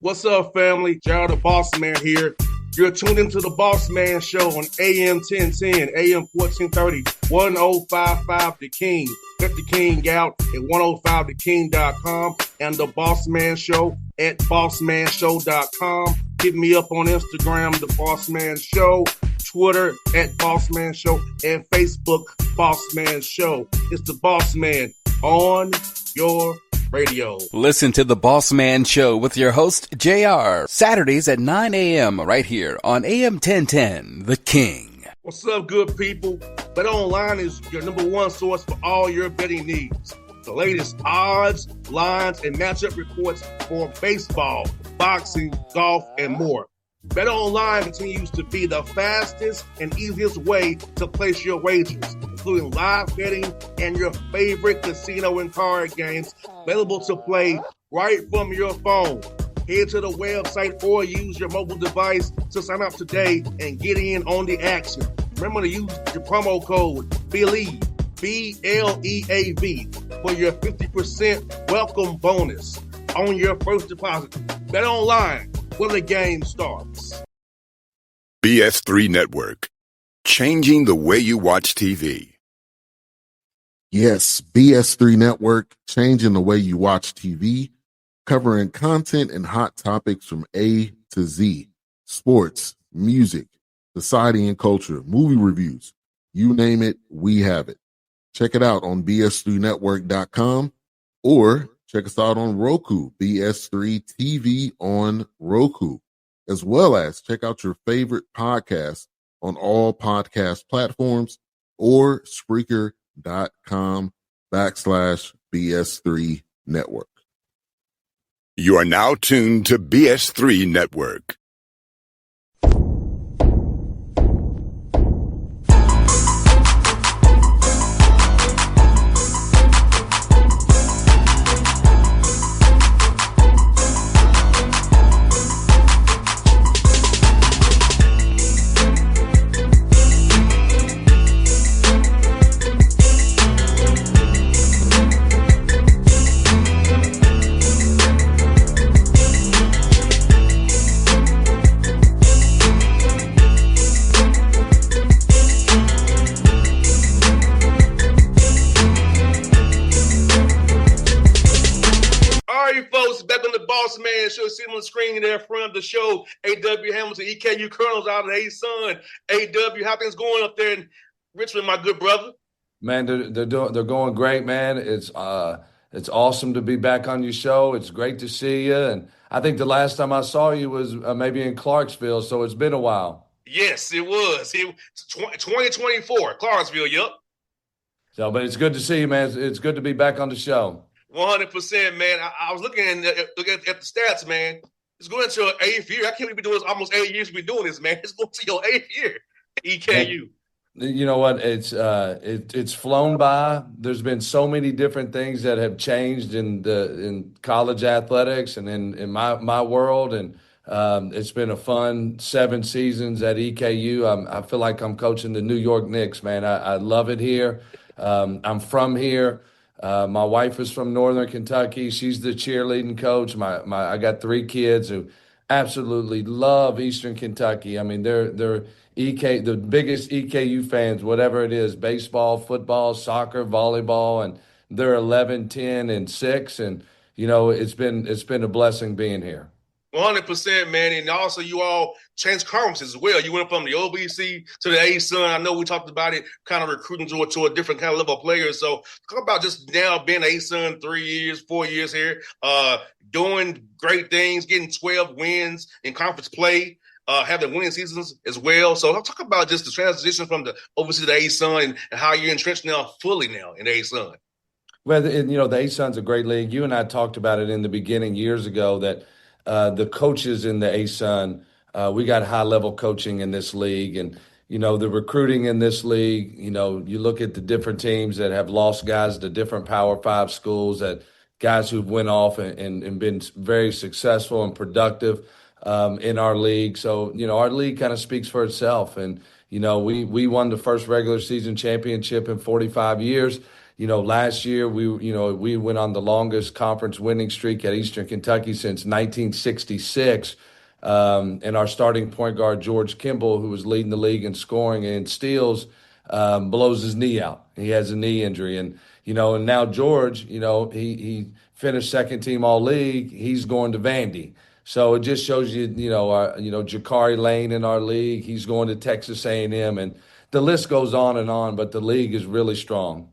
What's up, family? Gerald the Bossman here. You're tuned into the Bossman Show on AM 1010, AM 1430, 1055 The King. Let the King out at 105theking.com and the Bossman Show at bossmanshow.com. Hit me up on Instagram, The Bossman Show, Twitter at Bossman Show, and Facebook, Bossman Show. It's the Bossman on your radio. Listen to the Bossman Show with your host, JR, Saturdays at 9 a.m. right here on AM 1010, The King. What's up, good people? BetOnline is your number one source for all your betting needs. The latest odds, lines, and matchup reports for baseball, boxing, golf, and more. BetOnline continues to be the fastest and easiest way to place your wagers, including live betting and your favorite casino and card games available to play right from your phone. Head to the website or use your mobile device to sign up today and get in on the action. Remember to use your promo code BELIEVE, B-L-E-A-V, for your 50% welcome bonus on your first deposit. BetOnline, where the game starts. BS3 Network, changing the way you watch TV. Yes, BS3 Network, changing the way you watch TV, covering content and hot topics from A to Z, sports, music, society and culture, movie reviews, you name it, we have it. Check it out on bs3network.com or check us out on Roku, BS3 TV on Roku, as well as check out your favorite podcast on all podcast platforms or Spreaker.com/BS3 Network. You are now tuned to BS3 Network. Bossman Show, sitting on the screen there in front of the show. A.W. Hamilton, EKU Colonels out of the A-Sun. A.W., how things going up there in Richmond, my good brother? Man, they're going great, man. It's awesome to be back on your show. It's great to see you. And I think the last time I saw you was maybe in Clarksville, so it's been a while. Yes, it was. 2024, Clarksville, yep. So, but it's good to see you, man. It's good to be back on the show. 100%, man. I was looking at the stats, man. It's going into your 8th year. I can't believe we've been doing this almost 8 years. We've been doing this, man. It's going to your 8th year, EKU. You know what? It's flown by. There's been so many different things that have changed in college athletics and in my world, and it's been a fun 7 seasons at EKU. I feel like I'm coaching the New York Knicks, man. I love it here. I'm from here. My wife is from Northern Kentucky. She's the cheerleading coach. I got 3 kids who absolutely love Eastern Kentucky. I mean, they're the biggest EKU fans, whatever it is, baseball, football, soccer, volleyball, and they're 11, 10, and 6. And, you know, it's been a blessing being here. 100%, man. And also you all changed conferences as well. You went from the OBC to the A-Sun. I know we talked about it, kind of recruiting to a different kind of level of players. So talk about just now being A-Sun 3 years, 4 years here, doing great things, getting 12 wins in conference play, having winning seasons as well. So I'll talk about just the transition from the OBC to the A-Sun and how you're entrenched now fully now in the A-Sun. Well, you know, the A-Sun's a great league. You and I talked about it in the beginning years ago that the coaches in the A-Sun, we got high-level coaching in this league. And, you know, the recruiting in this league, you know, you look at the different teams that have lost guys to different Power 5 schools, that guys who've went off and been very successful and productive in our league. So, you know, our league kind of speaks for itself. And, you know, we won the first regular season championship in 45 years. Last year we went on the longest conference winning streak at Eastern Kentucky since 1966. And our starting point guard, George Kimball, who was leading the league in scoring and steals, blows his knee out. He has a knee injury. And now George, he finished second team all league. He's going to Vandy. So it just shows you, Jakari Lane in our league. He's going to Texas A&M, and the list goes on. But the league is really strong.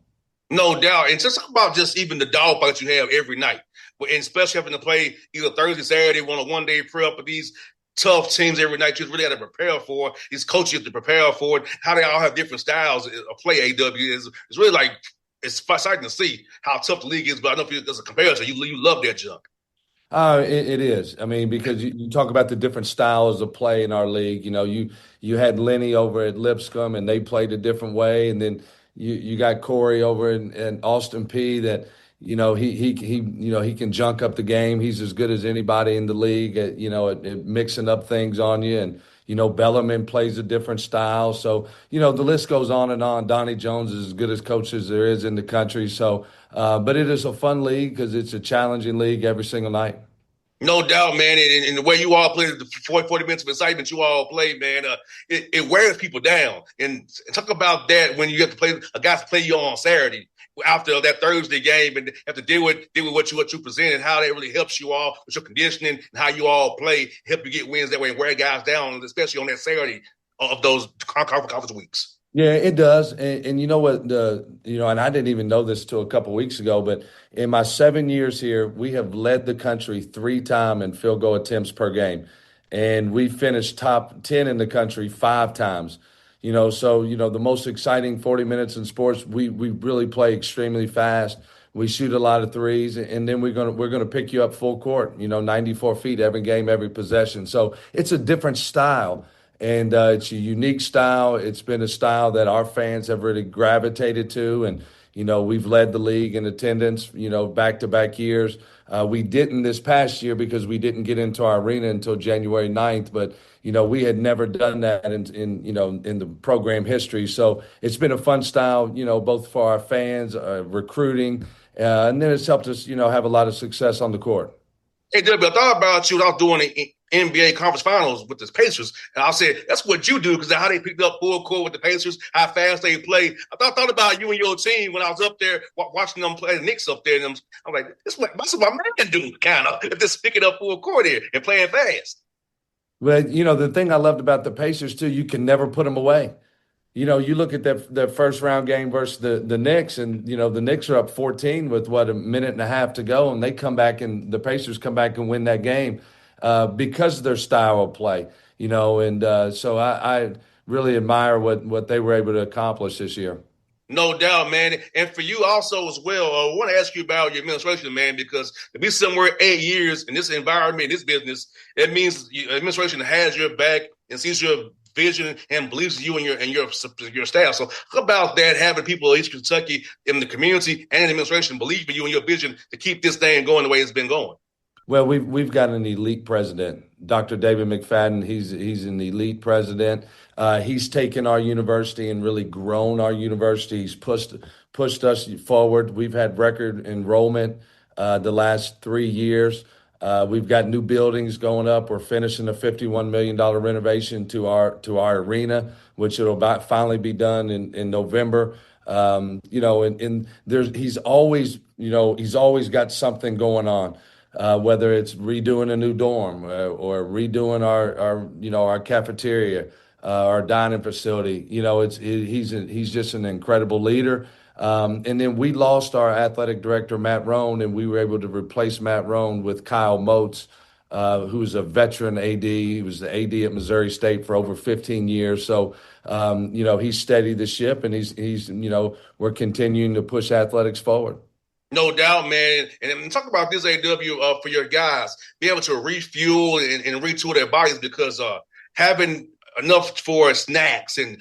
No doubt. And just talk about just even the dogfight you have every night, and especially having to play either Thursday, Saturday, on a one-day prep with these tough teams every night. You really got to prepare for. These coaches have to prepare for it. How they all have different styles of play. AW is really like, it's exciting to see how tough the league is. But I don't know if there's a comparison. You love that junk. It is. I mean, because you talk about the different styles of play in our league. You had Lenny over at Lipscomb, and they played a different way, and then you got Corey over in Austin P that he can junk up the game. He's as good as anybody in the league at mixing up things on you. And Bellarmine plays a different style. So the list goes on and on. Donnie Jones is as good as coach as there is in the country. So, but it is a fun league because it's a challenging league every single night. No doubt, man. And the way you all play, the 40 minutes of excitement you all play, man, it wears people down. And talk about that when you have to play a guy to play you on Saturday after that Thursday game, and have to deal with what you present, and how that really helps you all with your conditioning and how you all play, help you get wins that way and wear guys down, especially on that Saturday of those conference weeks. Yeah, it does. And you know what, and I didn't even know this till a couple of weeks ago, but in my 7 years here, we have led the country 3 times in field goal attempts per game. And we finished top 10 in the country 5 times. So the most exciting 40 minutes in sports, we really play extremely fast. We shoot a lot of threes, and then we're gonna pick you up full court, 94 feet every game, every possession. So it's a different style. And it's a unique style. It's been a style that our fans have really gravitated to. And, we've led the league in attendance, back-to-back years. We didn't this past year because we didn't get into our arena until January 9th. But, we had never done that in the program history. So it's been a fun style, both for our fans, recruiting. And then it's helped us, have a lot of success on the court. Hey, W, I thought about you when I was doing the NBA conference finals with the Pacers, and I said, that's what you do, because how they picked up full court with the Pacers, how fast they play. I thought about you and your team when I was up there watching them play the Knicks up there, and I'm like, that's what my man do, kind of, just picking up full court here and playing fast. Well, the thing I loved about the Pacers, too, you can never put them away. You look at that first round game versus the Knicks, and the Knicks are up 14 with a minute and a half to go, and the Pacers come back and win that game because of their style of play. So I really admire what they were able to accomplish this year. No doubt, man. And for you also as well, I want to ask you about your administration, man, because to be somewhere 8 years in this environment, in this business, it means the administration has your back and sees your vision and believes in you and your staff. So how about that, having people in East Kentucky in the community and the administration believe in you and your vision to keep this thing going the way it's been going? Well, we've got an elite president, Dr. David McFadden. He's an elite president. He's taken our university and really grown our university. He's pushed us forward. We've had record enrollment the last 3 years. We've got new buildings going up. We're finishing a $51 million renovation to our arena, which it'll finally be done in November. And he's always got something going on. Whether it's redoing a new dorm or redoing our cafeteria, our dining facility, he's just an incredible leader. And then we lost our athletic director, Matt Rohn, and we were able to replace Matt Rohn with Kyle Moats, who's a veteran AD. He was the AD at Missouri State for over 15 years. So, he's steadied the ship, and he's we're continuing to push athletics forward. No doubt, man. And talk about this, AW, for your guys, be able to refuel and retool their bodies, because having enough for snacks and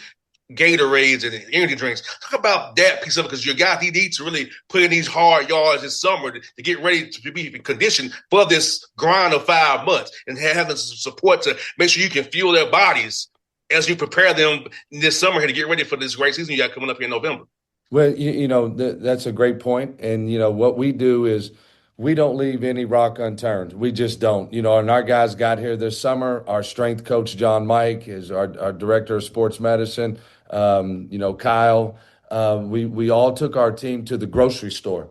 Gatorades and energy drinks. Talk about that piece of it, because your guys need to really put in these hard yards this summer to get ready to be conditioned for this grind of 5 months, and having some support to make sure you can fuel their bodies as you prepare them this summer here to get ready for this great season you got coming up here in November. Well, that's a great point. And, what we do is we don't leave any rock unturned. We just don't. And our guys got here this summer. Our strength coach, John Mike, is our director of sports medicine. Kyle. We all took our team to the grocery store.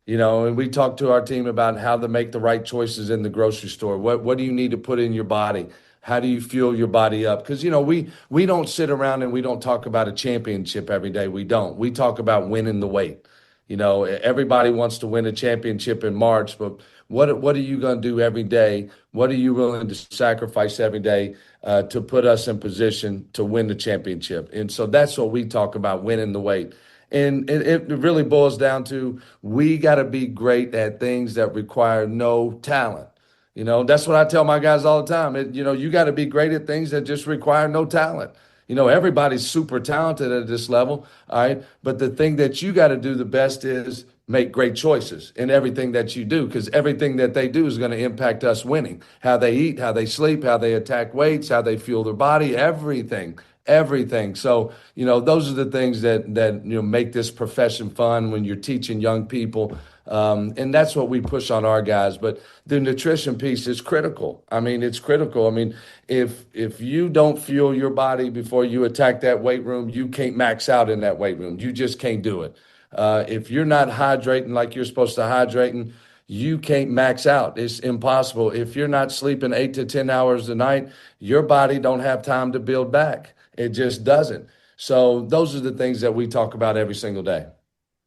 And we talk to our team about how to make the right choices in the grocery store. What do you need to put in your body? How do you fuel your body up? Because we don't sit around and we don't talk about a championship every day. We don't. We talk about winning the weight. Everybody wants to win a championship in March, but what are you going to do every day? What are you willing to sacrifice every day to put us in position to win the championship? And so that's what we talk about, winning the weight. And it really boils down to we got to be great at things that require no talent. That's what I tell my guys all the time. You got to be great at things that just require no talent. Everybody's super talented at this level, all right? But the thing that you got to do the best is make great choices in everything that you do, because everything that they do is going to impact us winning. How they eat, how they sleep, how they attack weights, how they fuel their body, everything. So, those are the things that make this profession fun when you're teaching young people. And that's what we push on our guys. But the nutrition piece is critical. I mean, it's critical. I mean, if you don't fuel your body before you attack that weight room, you can't max out in that weight room. You just can't do it. If you're not hydrating like you're supposed to hydrating, you can't max out. It's impossible. If you're not sleeping 8 to 10 hours a night, your body don't have time to build back. It just doesn't. So those are the things that we talk about every single day.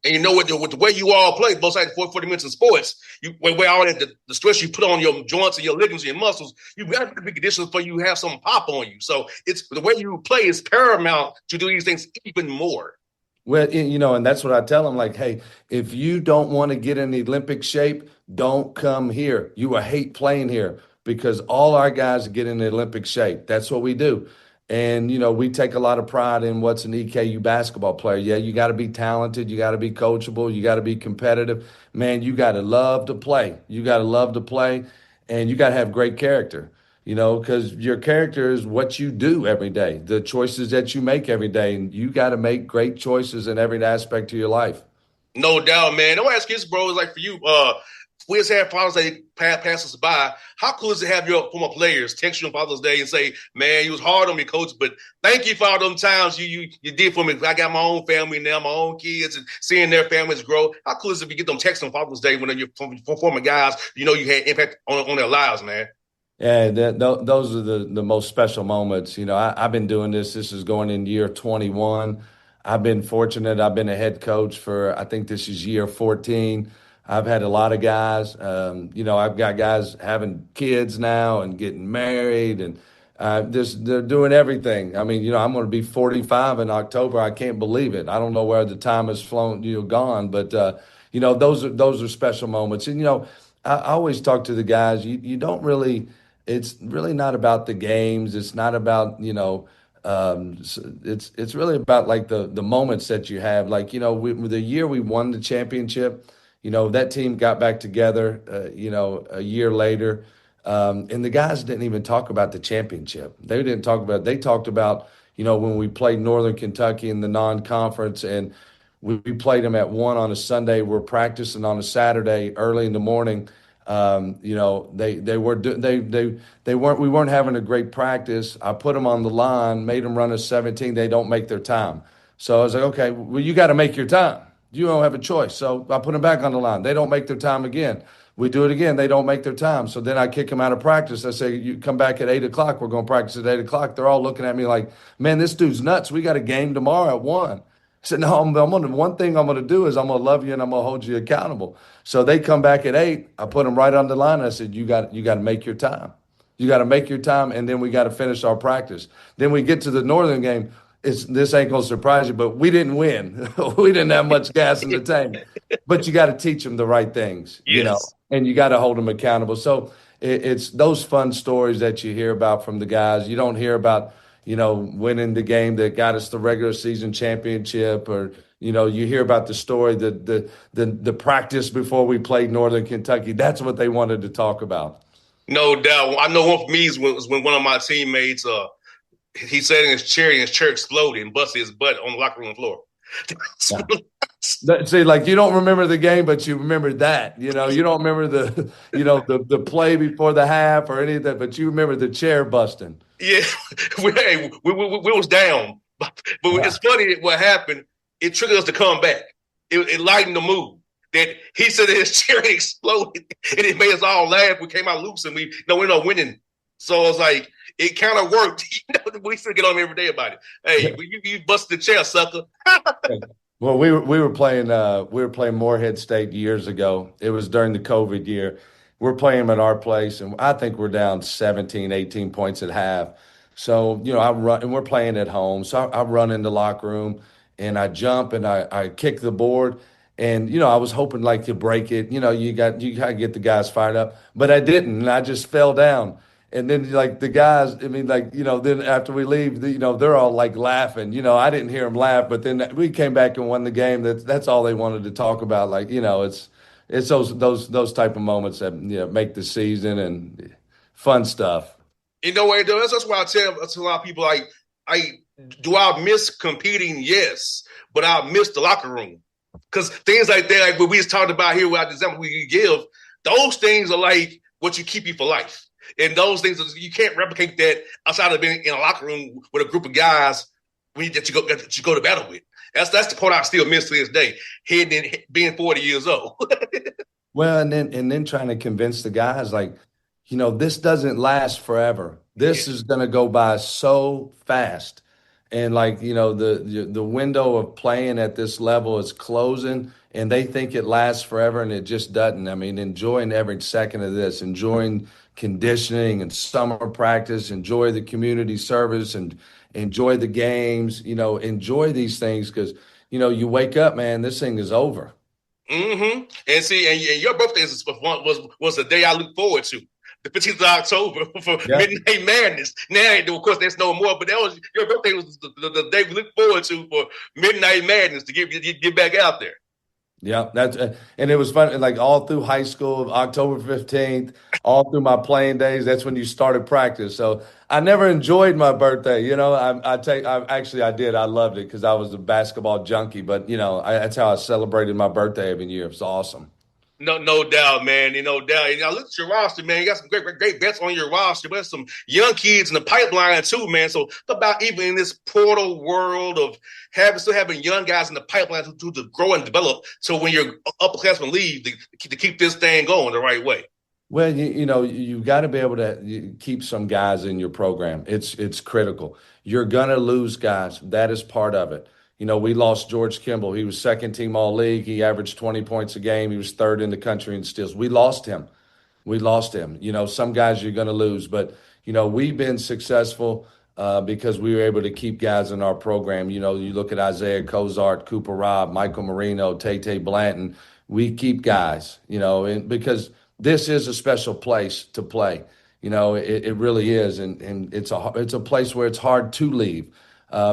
And with the way you all play, both sides 40 minutes in sports, where all the stress you put on your joints and your ligaments and your muscles, you've got to be conditioned for you to have some pop on you. So it's the way you play is paramount to do these things even more. Well, and that's what I tell them, like, hey, if you don't want to get in the Olympic shape, don't come here. You will hate playing here, because all our guys get in the Olympic shape. That's what we do. And, we take a lot of pride in what's an EKU basketball player. Yeah, you got to be talented. You got to be coachable. You got to be competitive. Man, you got to love to play. You got to love to play, and you got to have great character. Because your character is what you do every day, the choices that you make every day. And you got to make great choices in every aspect of your life. No doubt, man. Don't ask this, bro. It's like for you, we just had Father's Day pass us by. How cool is it to have your former players text you on Father's Day and say, man, you was hard on me, coach, but thank you for all them times you did for me. I got my own family now, my own kids, and seeing their families grow. How cool is it if you get them texts on Father's Day when you're former guys, you had impact on their lives, man? Yeah, those are the most special moments. I've been doing this. This is going in year 21. I've been fortunate. I've been a head coach for, I think this is year 14. I've had a lot of guys. I've got guys having kids now and getting married, and they're doing everything. I mean, I'm going to be 45 in October. I can't believe it. I don't know where the time has flown, gone, but those are special moments. And I always talk to the guys. You don't really. It's really not about the games. It's not about, it's really about like the moments that you have. Like, the year we won the championship, that team got back together, a year later. And the guys didn't even talk about the championship. They talked about, when we played Northern Kentucky in the non-conference, and we played them at 1 on a Sunday. We're practicing on a Saturday early in the morning. We weren't having a great practice. I put them on the line, made them run a 17. They don't make their time. So I was like, okay, well, you got to make your time. You don't have a choice. So I put them back on the line. They don't make their time again. We do it again. They don't make their time. So then I kick them out of practice. I say, you come back at 8 o'clock. We're going to practice at 8 o'clock. They're all looking at me like, man, this dude's nuts. We got a game tomorrow at 1. I said, no, one thing I'm going to do is I'm going to love you and I'm going to hold you accountable. So they come back at 8. I put them right on the line. I said, you got to make your time. You got to make your time, and then we got to finish our practice. Then we get to the Northern game. This ain't going to surprise you, but we didn't win. We didn't have much gas in the tank. But you got to teach them the right things, Yes. and you got to hold them accountable. So it's those fun stories that you hear about from the guys. You don't hear about winning the game that got us the regular season championship, or, you hear about the story, the practice before we played Northern Kentucky. That's what they wanted to talk about. No doubt. I know one for me was when one of my teammates, he sat in his chair and his chair exploded and busted his butt on the locker room floor. Yeah. See, like you don't remember the game, but you remember that. You know, you don't remember the play before the half or any of that, but you remember the chair busting. Yeah, we was down, but Yeah. it's funny what happened. It triggered us to come back. It lightened the mood. That he said that his chair exploded, and it made us all laugh. We came out loose, and we ended up winning. So it was like it kind of worked. We still get on him every day about it. Hey, you busted the chair, sucker. Well, we were playing Morehead State years ago. It was during the COVID year. We're playing them at our place, and I think we're down 17, 18 points at half. So, I run, and we're playing at home. So I run in the locker room, and I jump, and I kick the board. And, I was hoping like to break it. You got to get the guys fired up, but I didn't, and I just fell down. And then like the guys, I mean, like, then after we leave, they're all like laughing. I didn't hear them laugh, but then we came back and won the game. That's all they wanted to talk about. Like, it's those type of moments that make the season and fun stuff. You know what? That's why I tell a lot of people like, I miss competing? Yes, but I miss the locker room because things like that, like what we just talked about here, with the example we give, those things are like what you keep you for life. And those things, you can't replicate that outside of being in a locker room with a group of guys that you go to battle with. That's the part I still miss to this day, being 40 years old. Well, and then trying to convince the guys like, this doesn't last forever. This is going to go by so fast. And like, the window of playing at this level is closing and they think it lasts forever and it just doesn't. I mean, enjoying every second of this, enjoying conditioning and summer practice, enjoy the community service and enjoy the games, enjoy these things because, you wake up, man, this thing is over. Mm-hmm. And see, and your birthday was the day I look forward to. The 15th of October for Midnight Madness. Now, of course, there's no more, but that was your birthday was the day we look forward to for Midnight Madness to get back out there. Yeah, and it was fun. Like all through high school, October 15th, all through my playing days. That's when you started practice. So I never enjoyed my birthday. I did. I loved it because I was a basketball junkie. But that's how I celebrated my birthday every year. It was awesome. No doubt, man. No doubt. And I look at your roster, man. You got some great bets on your roster, but there's some young kids in the pipeline too, man. So about even in this portal world of still having young guys in the pipeline to grow and develop. So when your upperclassmen leave, to keep this thing going the right way. Well, you got to be able to keep some guys in your program. It's critical. You're gonna lose guys. That is part of it. We lost George Kimball. He was second team all league. He averaged 20 points a game. He was third in the country in steals. We lost him. Some guys you're going to lose, but, we've been successful because we were able to keep guys in our program. You look at Isaiah Cozart, Cooper Robb, Michael Marino, Tay Blanton. We keep guys, and because this is a special place to play. It really is. And it's a place where it's hard to leave.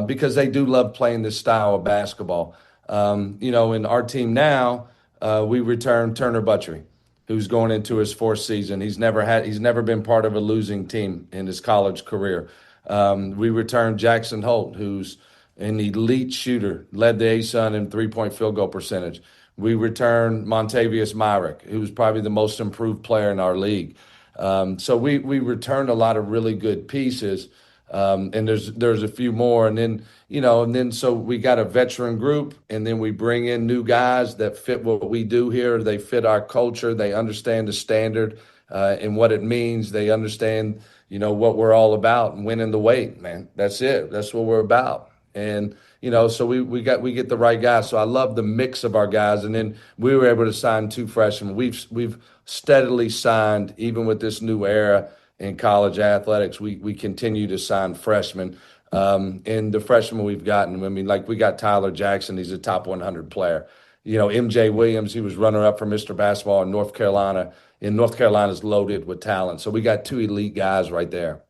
Because they do love playing this style of basketball. In our team now, we return Turner Buttrey, who's going into his fourth season. He's never been part of a losing team in his college career. We return Jackson Holt, who's an elite shooter, led the ASUN in three-point field goal percentage. We return Montavious Myrick, who's probably the most improved player in our league. So we returned a lot of really good pieces. And there's a few more, and then so we got a veteran group, and then we bring in new guys that fit what we do here. They fit our culture. They understand the standard and what it means. They understand what we're all about and winning the weight, man. That's it. That's what we're about. And so we get the right guys. So I love the mix of our guys, and then we were able to sign two freshmen. We've steadily signed, even with this new era in college athletics, we continue to sign freshmen. And the freshmen we've gotten, I mean, like we got Tyler Jackson, he's a top 100 player. MJ Williams, he was runner-up for Mr. Basketball in North Carolina. And North Carolina's loaded with talent. So we got two elite guys right there.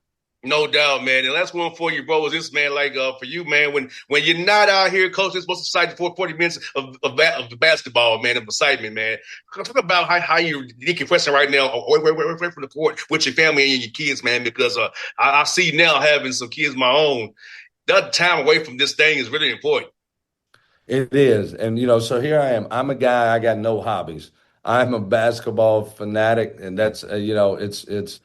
No doubt, man. And that's one for you, bro. Is this, man, like for you, man, when you're not out here coaching, it's supposed to excite for 40 minutes of the basketball, man, of excitement, man. Talk about how you're decompressing right now away from the court with your family and your kids, man, because I see now having some kids of my own, that time away from this thing is really important. It is. And, so here I am. I'm a guy, I got no hobbies. I'm a basketball fanatic, and that's, it's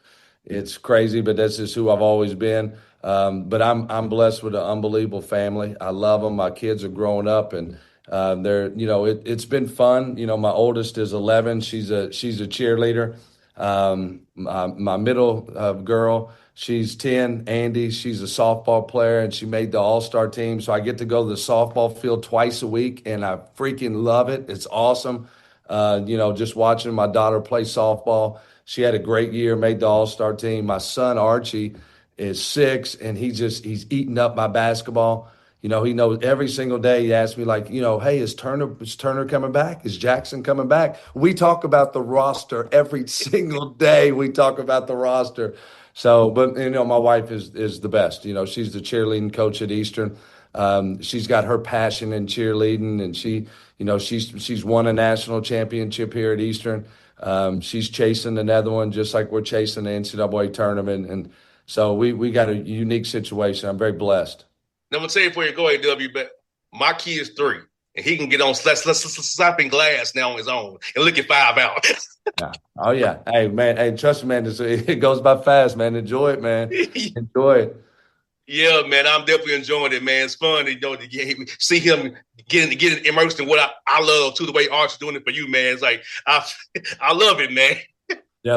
crazy, but that's just who I've always been. But I'm blessed with an unbelievable family. I love them. My kids are growing up, and they're, it's been fun. My oldest is 11. She's a cheerleader. My middle girl, she's 10. Andy, she's a softball player, and she made the all-star team. So I get to go to the softball field twice a week, and I freaking love it. It's awesome. Just watching my daughter play softball. She had a great year, made the all-star team. My son, Archie, is 6, and he's eating up my basketball. He knows every single day. He asks me like, hey, is Turner coming back? Is Jackson coming back? We talk about the roster every single day. We talk about the roster. So, but my wife is the best. She's the cheerleading coach at Eastern. She's got her passion in cheerleading, and she's won a national championship here at Eastern. She's chasing another one, just like we're chasing the NCAA tournament, and so we got a unique situation. I'm very blessed. Now, I'm going to tell you before you go, AW, but my kid's 3, and he can get on slapping glass now on his own and look at 5 out. Yeah. Oh, yeah. Hey, man. Hey, trust me, man. It goes by fast, man. Enjoy it, man. Enjoy it. Yeah, man. I'm definitely enjoying it, man. It's fun to see him getting immersed in what I love, too, the way Arch's doing it for you, man. It's like, I love it, man. Yeah,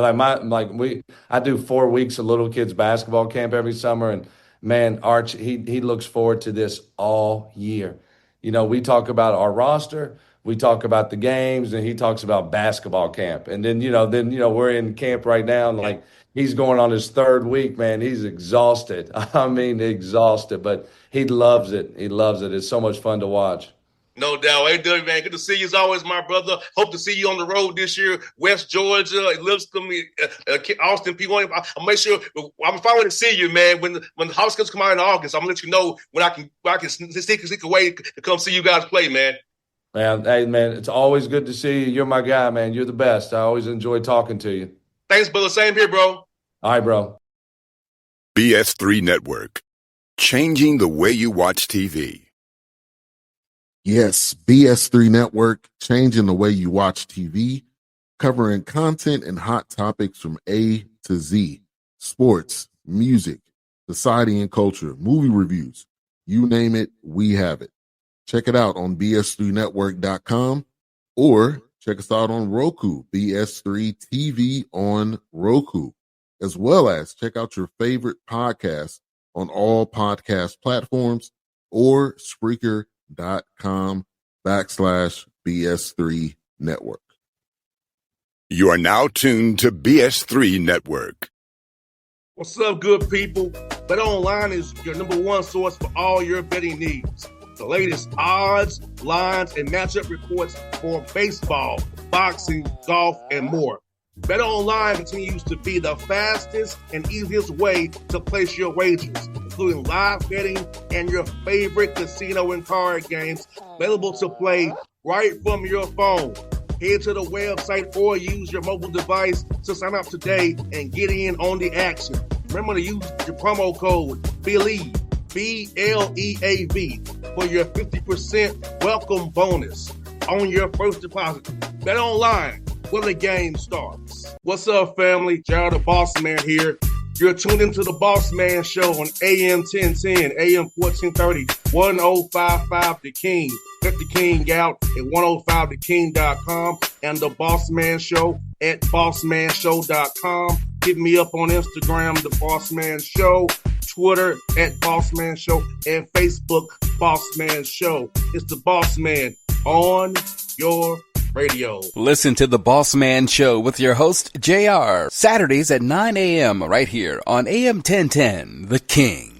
I do 4 weeks of little kids basketball camp every summer, and man, Arch, he looks forward to this all year. We talk about our roster, we talk about the games, and he talks about basketball camp. And then we're in camp right now, and like he's going on his 3rd week, man. He's exhausted. I mean, exhausted, but he loves it. He loves it. It's so much fun to watch. No doubt. Hey, Doug, man, good to see you as always, my brother. Hope to see you on the road this year. West Georgia, Lipscomb, Austin, P1. I'll make sure I'm finally to see you, man. When the house comes come out in August, I'm gonna let you know when I can sneak away to come see you guys play, man. Man, hey, man, it's always good to see you. You're my guy, man. You're the best. I always enjoy talking to you. Thanks, brother. Same here, bro. All right, bro. BS3 Network, changing the way you watch TV. Yes, BS3 Network, changing the way you watch TV, covering content and hot topics from A to Z, sports, music, society and culture, movie reviews, you name it, we have it. Check it out on bs3network.com or check us out on Roku, BS3 TV on Roku, as well as check out your favorite podcast on all podcast platforms or Spreaker.com/BS3 Network. You are now tuned to BS3 Network. What's up, good people? BetOnline is your number one source for all your betting needs. The latest odds, lines, and matchup reports for baseball, boxing, golf, and more. BetOnline continues to be the fastest and easiest way to place your wagers, including live betting and your favorite casino and card games available to play right from your phone. Head to the website or use your mobile device to sign up today and get in on the action. Remember to use your promo code BELIEVE, BLEAV, for your 50% welcome bonus on your first deposit. BetOnline, where the game starts. What's up, family? Jared the Bossman here. You're tuned into the Bossman Show on AM 1010, AM 1430, 1055 The King. Check The King out at 105theking.com and the Bossman Show at bossmanshow.com. Hit me up on Instagram, The Bossman Show, Twitter at Bossman Show, and Facebook, Bossman Show. It's the Bossman on your radio. Listen to The Bossman Show with your host, JR, Saturdays at 9 a.m. right here on AM 1010, The King.